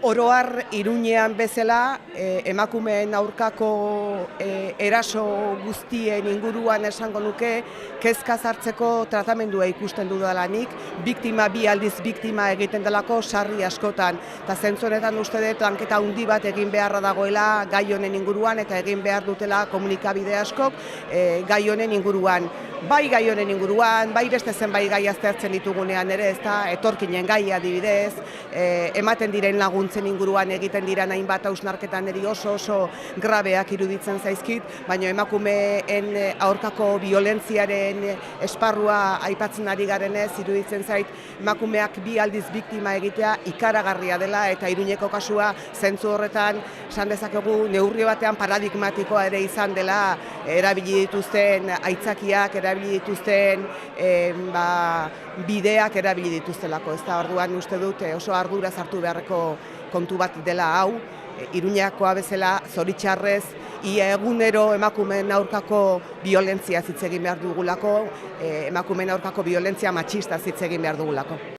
Oroar Iruñean bezala, emakumeen aurkako eraso guztien inguruan esango nuke, kezka sartzeko tratamendua ikusten dudalanik, bi aldiz biktima egiten delako sarri askotan. Eta zentzu honetan uste dut lanketa handi bat egin beharra dagoela gai honen inguruan eta egin behar dutela komunikabide askok gai honen inguruan. Bai gai honen inguruan, bai beste zenbait gai aztertzen ditugunean ere, ezta etorkinen gaia adibidez, ematen diren laguntzen inguruan egiten diren hainbat hausnarketan eri oso grabeak iruditzen zaizkit, baina emakumeen aurkako biolentziaren esparrua aipatzen ari garenez iruditzen zait emakumeak bi aldiz biktima egitea ikaragarria dela eta Iruñeko kasua zentzu horretan esan dezakegu neurri batean paradigmatikoa ere izan dela erabili dituzten aitzakiak, erabili dituzten bideak erabili dituztelako. Ez da, orduan uste dut oso ardura hartu beharreko kontu bat dela hau, Iruñakoa bezala zoritxarrez, ia egunero emakumeen aurkako biolentzia hitz egin behar dugulako, emakumeen aurkako biolentzia matxista hitz egin behar dugulako.